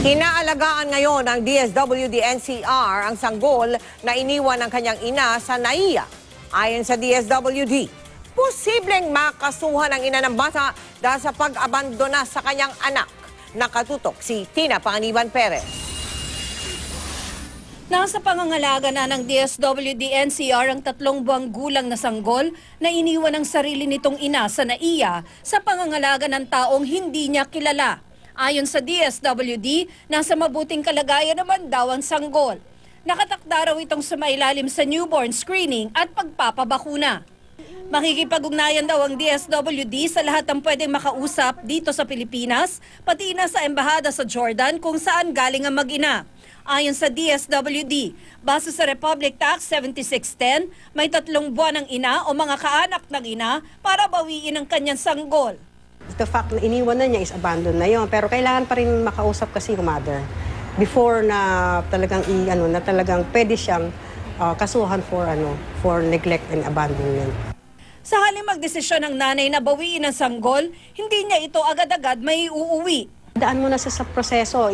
Inaalagaan ngayon ng DSWD-NCR ang sanggol na iniwan ng kanyang ina sa NAIA. Ayon sa DSWD, posibleng makasuhan ang ina ng bata dahil sa pag-abandona sa kanyang anak. Nakatutok si Tina Panganiban Perez. Nasa pangangalaga na ng DSWD-NCR ang 3 buwang gulang na sanggol na iniwan ng sarili nitong ina sa NAIA sa pangangalaga ng taong hindi niya kilala. Ayon sa DSWD, nasa mabuting kalagayan naman daw ang sanggol. Nakatakda raw itong sumailalim sa newborn screening at pagpapabakuna. Makikipag-ugnayan daw ang DSWD sa lahat ng pwedeng makausap dito sa Pilipinas, pati na sa embahada sa Jordan kung saan galing ang mag-ina. Ayon sa DSWD, base sa Republic Tax 7610, may 3 buwan ng ina o mga kaanak ng ina para bawiin ang kanyang sanggol. The fact na iniwan na niya is abandoned na yon, pero kailangan pa rin makausap kasi yung mother before na talagang na talagang pwede siyang kasuhan for neglect and abandonment. Sa halin magdesisyon ng nanay na bawiin ang sanggol, hindi niya ito agad-agad may uuwi. Daan mo na sa proseso,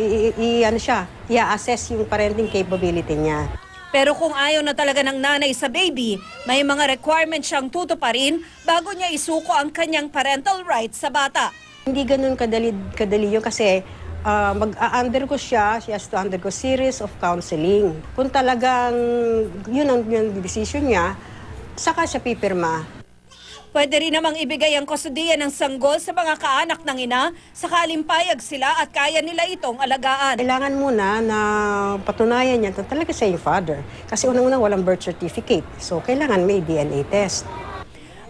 i-assess yung parenting capability niya. Pero kung ayaw na talaga ng nanay sa baby, may mga requirements siyang tutuparin bago niya isuko ang kanyang parental rights sa bata. Hindi ganun kadali yun kasi mag-undergo siya, she has to undergo series of counseling. Kung talagang yun ang decision niya, saka siya pipirma. Pwede rin namang ibigay ang kustudiya ng sanggol sa mga kaanak ng ina sakaling payag sila at kaya nila itong alagaan. Kailangan muna na patunayan niya na talaga siya yung father. Kasi unang-unang walang birth certificate. So kailangan may DNA test.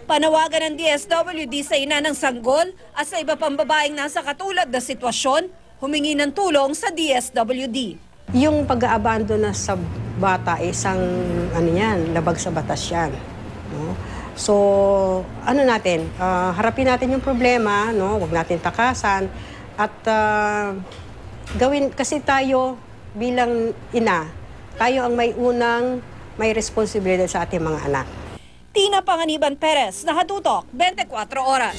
Panawagan ng DSWD sa ina ng sanggol at sa iba pang babaeng nasa katulad na sitwasyon, humingi ng tulong sa DSWD. Yung pag-aabandon na sa bata ay isang labag sa batas yan. No? So, harapin natin yung problema, no? Huwag natin takasan at gawin kasi tayo bilang ina, tayo ang may responsibilidad sa ating mga anak. Tina Panganiban Perez, Nakatutok, 24 Oras.